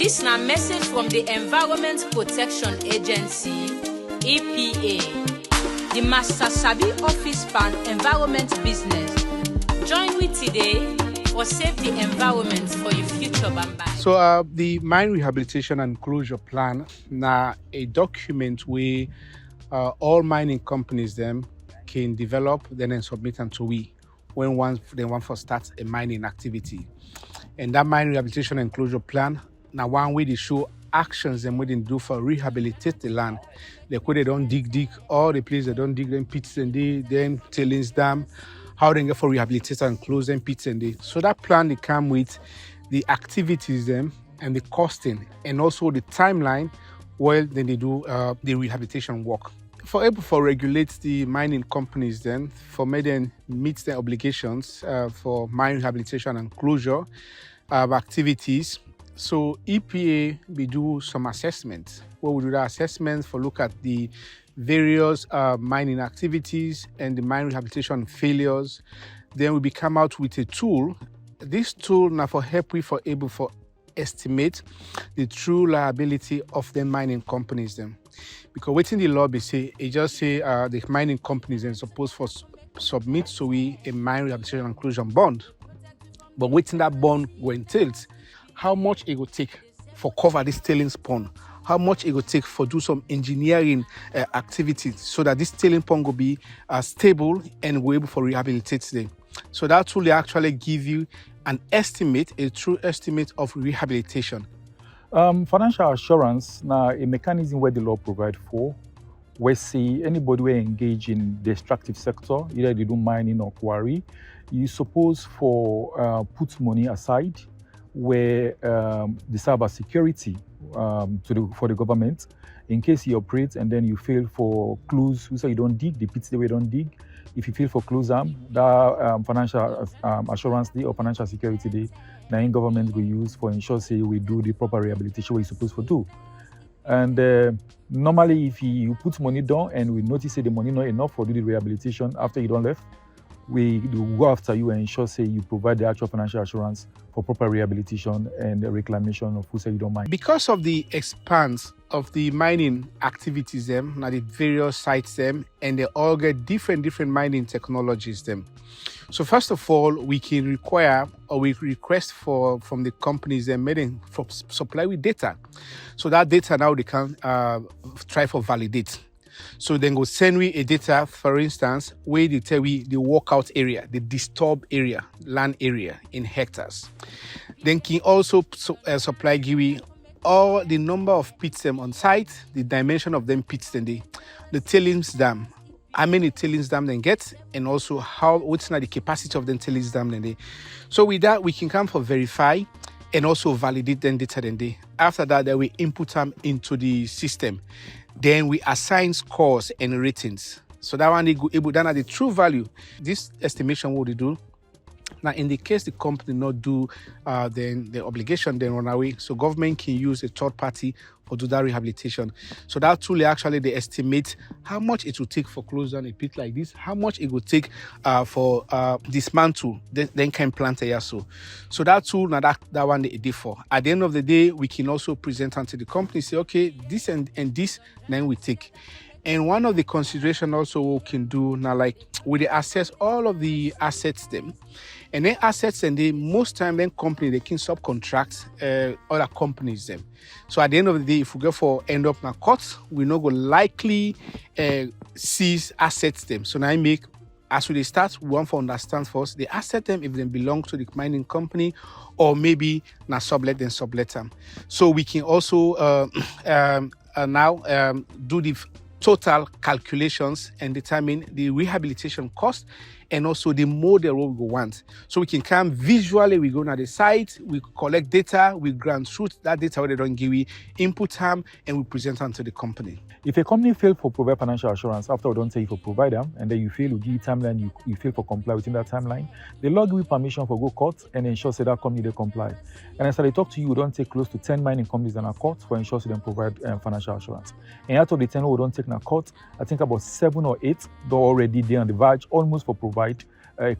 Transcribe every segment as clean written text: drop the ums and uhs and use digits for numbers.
This na message from the Environment Protection Agency, EPA, the Master Sabi Office for Environment Business. Join me today for Save the Environment for your future Bamba. So the Mine Rehabilitation and Closure Plan na a document where all mining companies them can develop, then submit unto we when they want to start a mining activity. And that Mine Rehabilitation and Closure Plan now one way they show actions and what they do for rehabilitate the land. Like where they don't dig all the places they don't dig them pits and then tailings dam, how they get for rehabilitate and close them pits and they. So that plan they come with the activities them and the costing and also the timeline while then they do the rehabilitation work. For able to regulate the mining companies then, for me then meet their obligations for mine rehabilitation and closure activities. So EPA, we do some assessments. Where we do the assessments for look at the various mining activities and the mine rehabilitation failures. Then we come out with a tool. This tool now for help we for able for estimate the true liability of the mining companies then. Because within the law they say it just say the mining companies are supposed for submit so we a mine rehabilitation and closure bond. But within that bond when tilt, how much it will take for cover this tailings pond, how much it will take for do some engineering activities so that this tailings pond will be stable and we're able for rehabilitate them. So that tool will actually give you an estimate, a true estimate of rehabilitation. Financial assurance now a mechanism where the law provide for where see anybody who engage in the extractive sector, either they do mining or quarry, you suppose for put money aside where the cyber security for the government in case you operate and then you fail for clues, so you don't dig, the pits the way don't dig. If you fail for clues, that financial assurance day or financial security day, now in government we use for ensure say we do the proper rehabilitation we're supposed to do. And normally if you put money down and we notice say the money not enough for do the rehabilitation after you don't left, we do go after you and ensure say you provide the actual financial assurance for proper rehabilitation and the reclamation of who say you don't mind. Because of the expanse of the mining activities them, now the various sites them, and they all get different mining technologies them. So first of all, we can require or we request from the companies them making supply with data. So that data now they can try for validate. So then go send we a data, for instance, where they tell we the walkout area, the disturbed area, land area in hectares. Then can also supply give we all the number of pits them on site, the dimension of them pits then the tailings dam, how many tailings dam they get, and also what's not the capacity of the tailings dam then So with that we can come for verify and also validate then data then After that, then we input them into the system. Then we assign scores and ratings. So that one they go able then at the true value. This estimation what they do. Now in the case the company not do then the obligation then run away. So government can use a third party for do that rehabilitation. So that tool actually they estimate how much it will take for close down a pit like this, how much it will take for dismantle, then can plant a year so. So that tool now that one they did for. At the end of the day, we can also present unto the company, say, okay, this and this, then we take. And one of the consideration also we can do now, like we assess all of the assets them. And then assets and most time then company they can subcontract other companies them. So at the end of the day, if we go for end up in court, we not go likely seize assets them. So now I make as we start, we want to understand first the asset them if they belong to the mining company or maybe na sublet them. So we can also now do the total calculations and determine the rehabilitation cost and also the model what we want. So we can come visually, we go to the site, we collect data, we grant shoot that data where they don't give we input them and we present them to the company. If a company fail for provide financial assurance after we don't say for provide them and then you fail, we give you timeline, you fail for comply within that timeline, the law give you permission for go court and ensure say that company they comply. And as I talk to you, we don't take close to 10 mining companies in a court for ensure they provide financial assurance. And out of the 10 we don't take in a court, I think about 7 or 8 they're already there on the verge almost for provide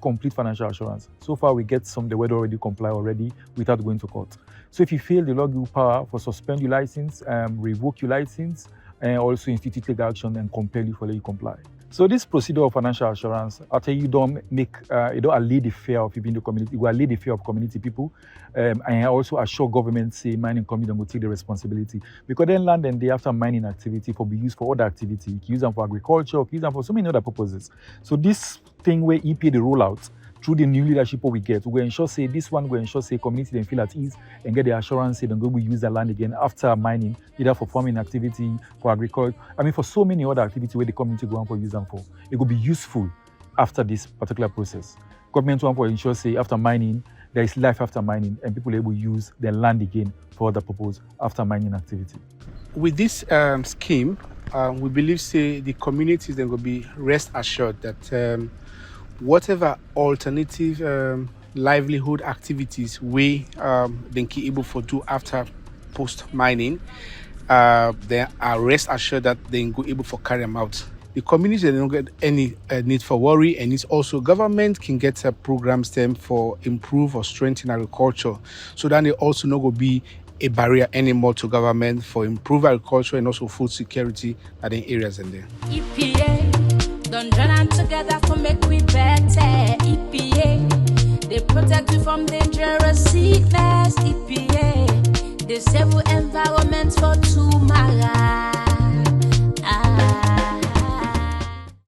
complete financial assurance. So far we get some the word already comply already without going to court. So if you fail, the law give you power for suspend your license, revoke your license, and also institute legal action and compel you for let you comply. So this procedure of financial assurance, after you don't allay the fear of people in the community, you will allay the fear of community people, and also assure government, say, mining company will take the responsibility. Because then land and day after mining activity for be used for other activity. You can use them for agriculture, you can use them for so many other purposes. So this thing where EPA the rollout, through the new leadership we get, we ensure say this one, we ensure say community then feel at ease and get the assurance say they're going to use the land again after mining, either for farming activity, for agriculture. I mean, for so many other activities where the community go on for use them for. It will be useful after this particular process. Government want to ensure say after mining, there is life after mining and people are able to use their land again for other purpose after mining activity. With this scheme, we believe say the communities then will be rest assured that whatever alternative livelihood activities we then keep able for do after post mining, they are rest assured that they go able for carry them out. The community they don't get any need for worry, and it's also government can get programs them for improve or strengthen agriculture, so then they also not go be a barrier anymore to government for improve agriculture and also food security at the areas in there. EPA, don't join them together for make we better. EPA, they protect you from dangerous sickness. EPA, they save environment for